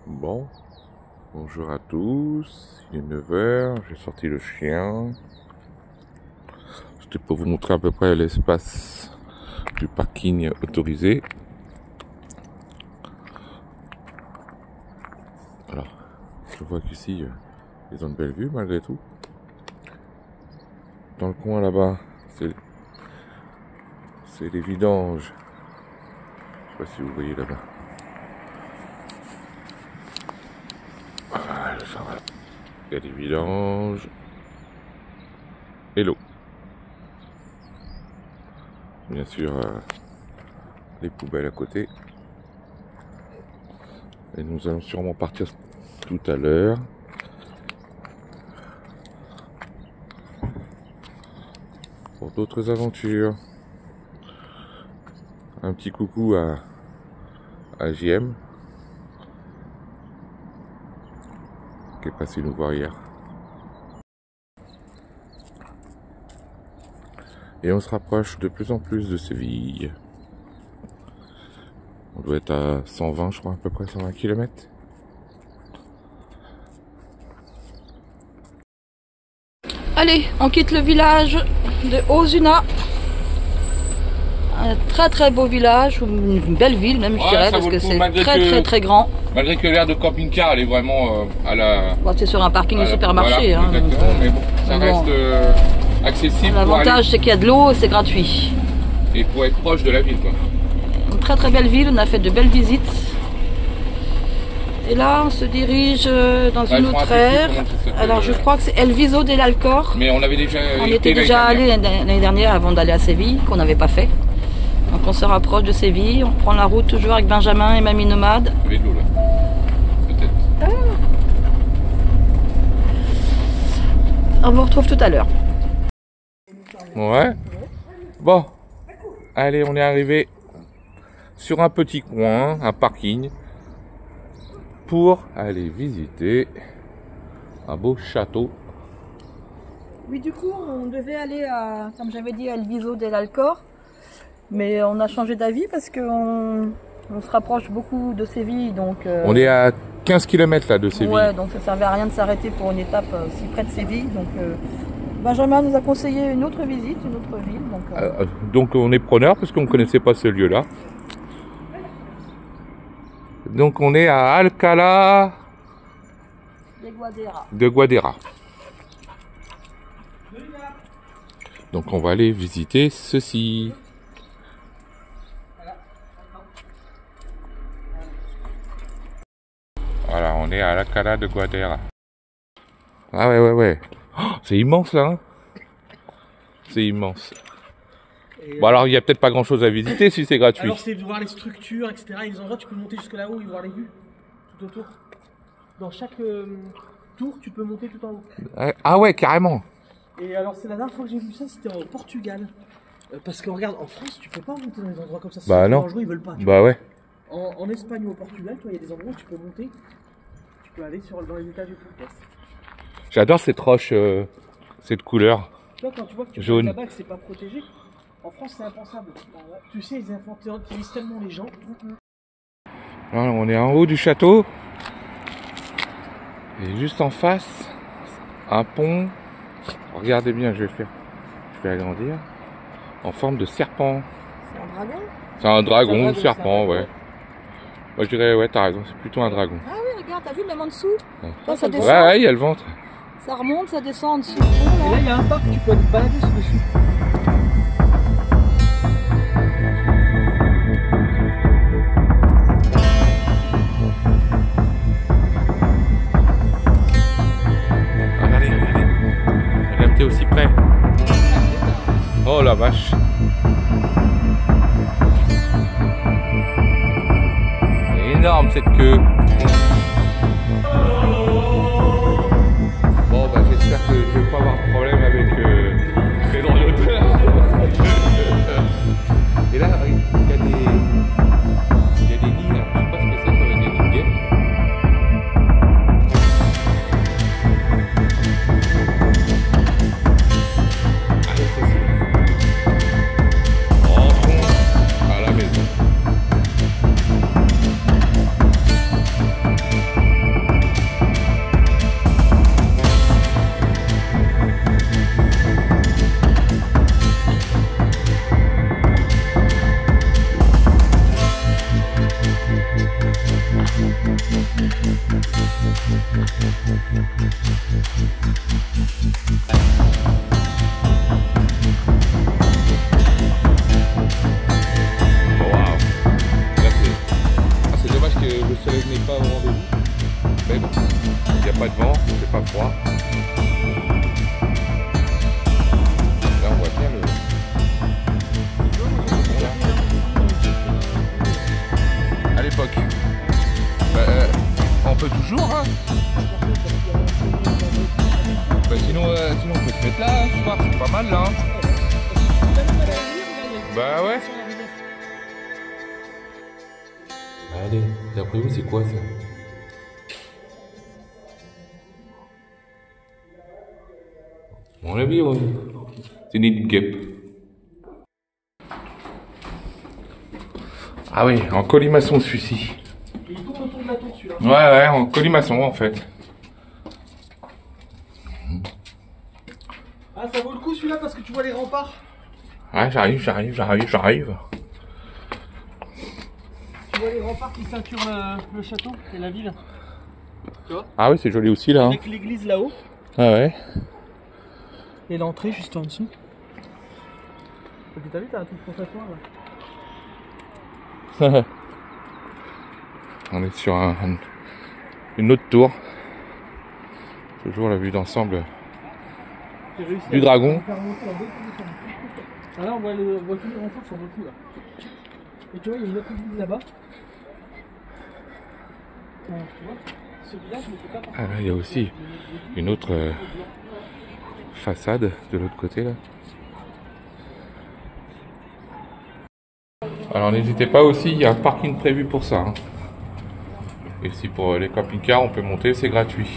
Bon, bonjour à tous, il est 9 h, j'ai sorti le chien. C'était pour vous montrer à peu près l'espace du parking autorisé. Alors, je vois qu'ici, ils ont une belle vue malgré tout. Dans le coin là-bas, c'est les vidanges. Je sais pas si vous voyez là-bas. Voilà, ça va. Il y a des vidanges et l'eau. Bien sûr, les poubelles à côté. Et nous allons sûrement partir tout à l'heure. Pour d'autres aventures. Un petit coucou à JM qui est passé nous voir hier. Et on se rapproche de plus en plus de Séville. On doit être à 120, je crois, à peu près 120 km. Allez, on quitte le village de Osuna. Un très très beau village, une belle ville même, je dirais, parce que c'est très grand. Malgré que l'air de camping-car, elle est vraiment à la... Bon, c'est sur un parking de supermarché. Voilà, exactement, mais bon, ça reste accessible. L'avantage, c'est qu'il y a de l'eau et c'est gratuit. Et pour être proche de la ville, quoi. Une très belle ville, on a fait de belles visites. Et là, on se dirige dans une autre aire. Alors, je crois que c'est El Viso del Alcor. Mais on avait déjà On était déjà allé l'année dernière avant d'aller à Séville, qu'on n'avait pas fait. Donc on se rapproche de Séville, on prend la route toujours avec Benjamin et Mamie Nomade. Vélo là, peut-être. On vous retrouve tout à l'heure. Ouais. Bon. Allez, on est arrivé sur un petit coin, un parking, pour aller visiter un beau château. Oui, du coup, on devait aller à, comme j'avais dit, à El Viso del Alcor. Mais on a changé d'avis parce qu'on se rapproche beaucoup de Séville. Donc, on est à 15 km là de Séville. Ouais, donc ça ne servait à rien de s'arrêter pour une étape si près de Séville. Donc Benjamin nous a conseillé une autre visite, une autre ville. Donc on est preneur parce qu'on ne connaissait pas ce lieu-là. Donc on est à Alcalá de Guadera. Donc on va aller visiter ceci. Voilà, on est à Alcalá de Guadera. Ah ouais. Oh, c'est immense là, hein. C'est immense. Bon alors il n'y a peut-être pas grand chose à visiter si c'est gratuit. Alors c'est de voir les structures, etc. Et les endroits, tu peux monter jusque là-haut et voir les vues tout autour. Dans chaque tour, tu peux monter tout en haut. Ah ouais, carrément. Et alors c'est la dernière fois que j'ai vu ça, c'était au Portugal. Parce que regarde, en France, tu peux pas monter dans des endroits comme ça. Bah non. Dangereux, ils veulent pas. Bah ouais. En Espagne ou au Portugal, il y a des endroits où tu peux monter. Tu peux aller dans les étages et tout. J'adore cette roche, cette couleur. Tu vois, quand tu vois que tu jaune. là-bas que c'est pas protégé, en France c'est impensable. Tu sais, ils infantilisent tellement les gens. Alors, on est en haut du château. Et juste en face, un pont. Regardez bien, je vais agrandir. En forme de serpent. C'est un dragon? C'est un dragon, serpent, ouais. Moi je dirais, ouais, t'as raison, c'est plutôt un dragon. Ah oui, regarde, t'as vu même en dessous? Ouais. Ça descend. Ouais, il y a le ventre. Ça remonte, ça descend en dessous. Et là, il y a un parc, tu peux aller te balader dessus. Regardez. Regarde, t'es aussi près. Oh la vache. Elle est énorme cette queue. Bon bah j'espère que je vais pas avoir de problème avec les droits d'auteur. Et là il y a des lignes, je sais pas ce que c'est, ça va être des lignes gays. Allez, c'est à la maison. Bah ouais. Sur la rivière. Allez, d'après vous, c'est quoi ça? À mon avis, ouais. C'est une guêpe. Ah oui, en colimaçon celui-ci. Et il tourne autour de la tour celui-là. Ouais, ouais, en colimaçon en fait. Ah, ça vaut le coup celui-là parce que tu vois les remparts. Ouais, j'arrive. Tu vois les remparts qui ceinturent le château et la ville. Tu vois? Ah oui, c'est joli aussi là. Hein. Avec l'église là-haut. Ah ouais. Et l'entrée juste en dessous. Et puis t'as vu, t'as un truc pour t'asseoir là. On est sur une autre tour. Toujours la vue d'ensemble J'ai réussi du à dragon. faire monter en deux positions. Ah là, on voit tous les renforts sur beaucoup là. Et tu vois, il y a une autre église là-bas. Tu vois, ce village ne peut pas Ah là, il y a aussi une autre façade de l'autre côté là. Alors n'hésitez pas aussi, il y a un parking prévu pour ça. Hein. Et si pour les camping-cars on peut monter, c'est gratuit.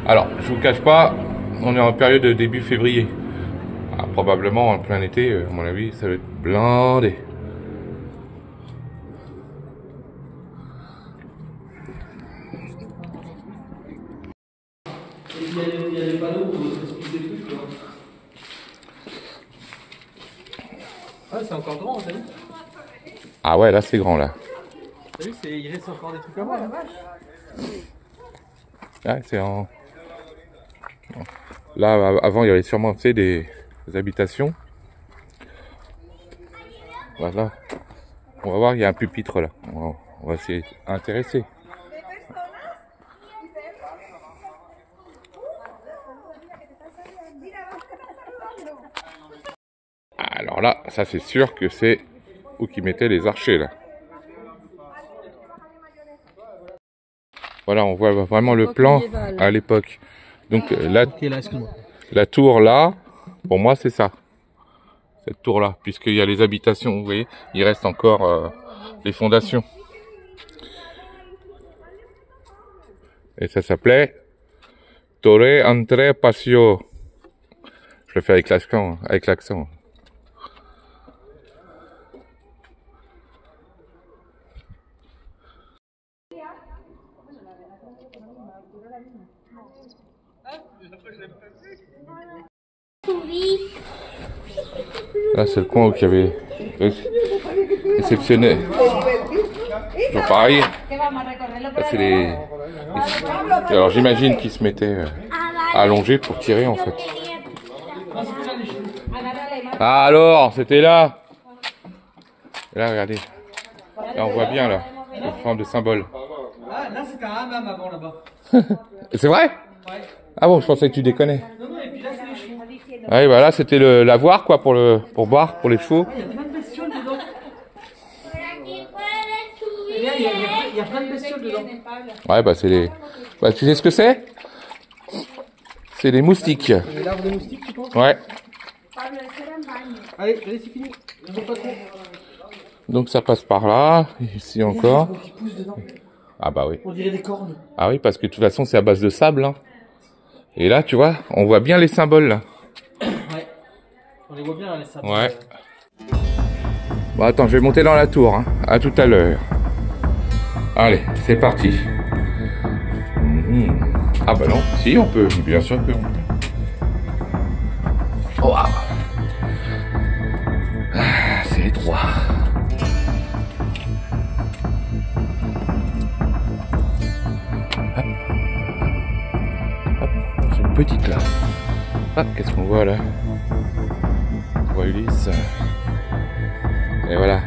Alors, je vous cache pas, on est en période de début février. Ah, probablement en plein été, à mon avis, ça va être blindé. Il y a des panneaux pour expliquer des trucs. Ah, c'est encore grand, t'as vu? Ah ouais, là c'est grand là. T'as vu, il reste encore des trucs à voir. Ouais, c'est en... Là, avant, il y avait sûrement, tu sais, des habitations. Voilà. On va voir, il y a un pupitre là. On va essayer d'intéresser. Alors là, ça c'est sûr que c'est où qu'ils mettaient les archers là. Voilà, on voit vraiment le plan à l'époque. Donc la tour là, pour moi c'est ça. Cette tour là, puisqu'il y a les habitations, vous voyez, il reste encore les fondations. Et ça s'appelait Torre Andre Passio. Je le fais avec l'accent. Là, c'est le coin où il y avait réceptionné. Toujours pareil. Là, c'est les... Alors, j'imagine qu'ils se mettaient allongés pour tirer, en fait. Ah, alors, c'était là. Et là, regardez. Là, on voit bien, là, en forme de symbole. Ah, là, c'était un hammam avant, là-bas. C'est vrai? Ouais. Ah bon, je pensais que tu déconnais. Non, non, et puis là, c'est les chevaux. Ouais, bah là, c'était l'avoir, quoi, pour boire, pour les chevaux. Il y a plein de bestioles dedans. Il y a plein de bestioles dedans. Ouais, bah c'est les... Bah, tu sais ce que c'est? C'est les moustiques. L'arbre des moustiques, tu penses? Ouais. Allez, c'est fini. Je veux pas trop. Donc ça passe par là, ici encore. Qui poussent dedans. Ah bah oui. On dirait des cornes. Ah oui, parce que de toute façon, c'est à base de sable. Hein. Et là, tu vois, on voit bien les symboles, là. Ouais. On les voit bien, là, les sables. Ouais. Bon, attends, je vais monter dans la tour. Hein. À tout à l'heure. Allez, c'est parti. Ah bah non, si, on peut. Bien sûr que on peut. Oh, ah, c'est étroit. Hop. Hop. C'est une petite là. Ah, qu'est-ce qu'on voit là? On voit Ulysse. Et voilà.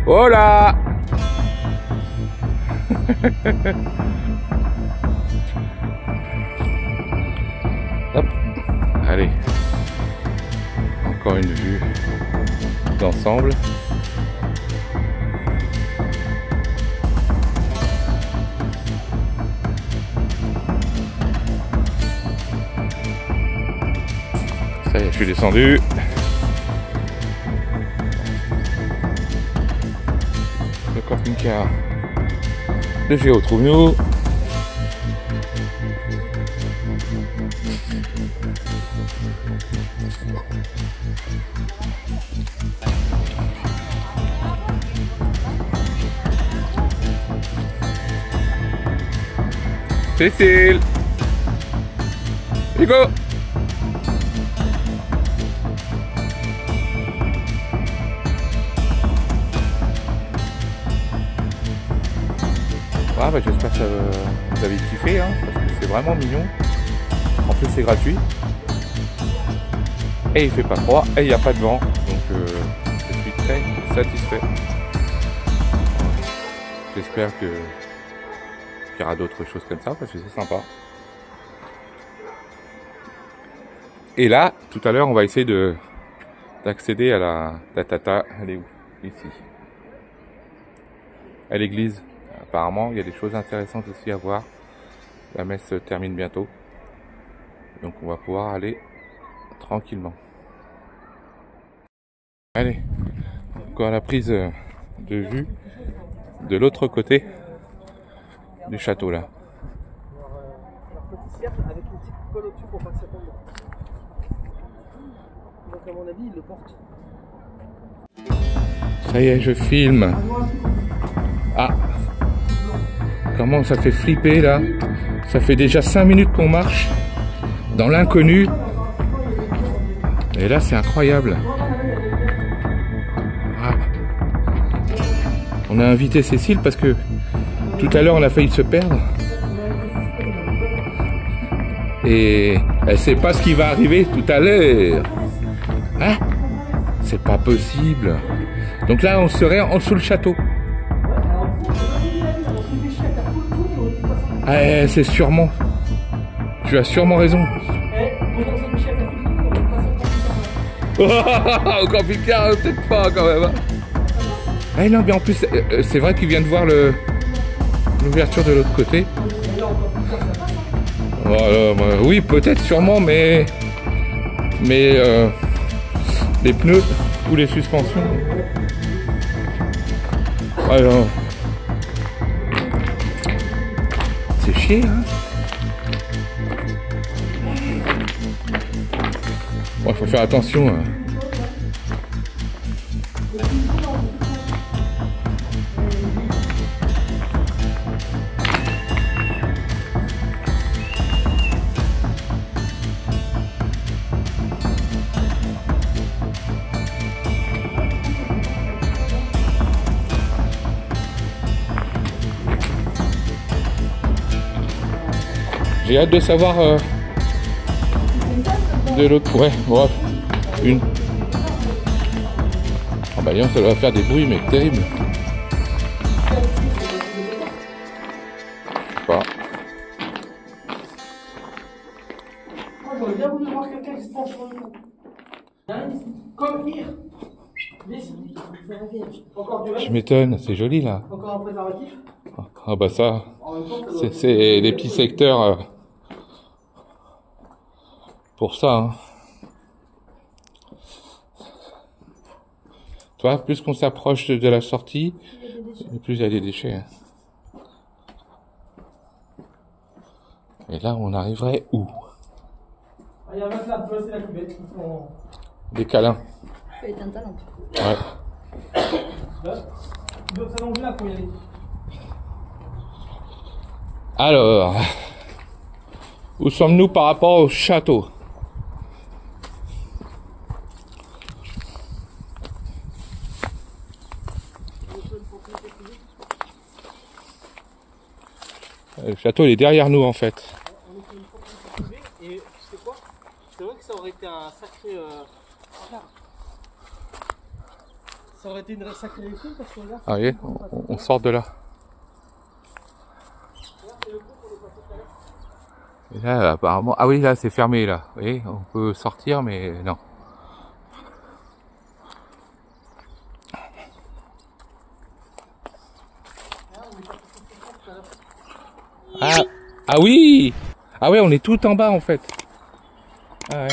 Oh là! Hop. Allez. Encore une vue d'ensemble. Ça y est, je suis descendu. tiens. Le Géo trouve-nous. Cécile, Hugo. Ah bah j'espère que vous avez kiffé, hein, parce que c'est vraiment mignon. En plus c'est gratuit. Et il fait pas froid et il n'y a pas de vent. Donc je suis très satisfait. J'espère qu'il y aura d'autres choses comme ça parce que c'est sympa. Et là, tout à l'heure, on va essayer d'accéder à la Tatata. Elle est où? Ici. À l'église. Apparemment, il y a des choses intéressantes aussi à voir. La messe se termine bientôt. Donc on va pouvoir aller tranquillement. Allez, encore la prise de vue de l'autre côté du château là. Un petit cercle avec une petite colle au-dessus pour pas que ça tombe. Donc à mon avis, il le porte. Ça y est, je filme. Ah, comment ça fait flipper là. Ça fait déjà 5 minutes qu'on marche dans l'inconnu. Et là, c'est incroyable. Ah. On a invité Cécile parce que tout à l'heure, on a failli se perdre. Et elle sait pas ce qui va arriver tout à l'heure. Hein? C'est pas possible. Donc là, on serait en dessous le château. Ah, c'est sûrement. Tu as sûrement raison. Au camping-car, peut-être pas quand même. Eh non, mais en plus, c'est vrai qu'il vient de voir l'ouverture de l'autre côté. Voilà, oui, peut-être, sûrement, mais les pneus ou les suspensions. Alors, c'est chier, hein. Bon, il faut faire attention. Hein. J'ai hâte de savoir de l'autre. Ouais, bref. Une. Ah bah ça doit faire des bruits mais terribles. Je sais pas. Moi j'aurais bien voulu voir quelqu'un qui se penche sur le dos. Comme hier. Encore du reste. Je m'étonne, c'est joli là. Encore un préservatif. Ah bah ça, c'est des petits secteurs pour ça. Hein. Toi, plus qu'on s'approche de la sortie, plus il y a des déchets. Hein. Et là, on arriverait où? Ah, il y a un matelas, tu vois, c'est la cuvette. Des câlins. Tu es un talent. Ouais. Là, il doit s'allonger là pour y aller. Alors, où sommes-nous par rapport au château? Le château il est derrière nous en fait. On est sur une propriété privée et tu sais quoi? C'est vrai que ça aurait été un sacré. Ça aurait été une sacrée réussite parce que là. Ah oui, on sort de là. Et là apparemment, ah oui là c'est fermé là. Vous voyez, on peut sortir mais non. Ah, ah oui! Ah ouais, on est tout en bas en fait. Ah ouais.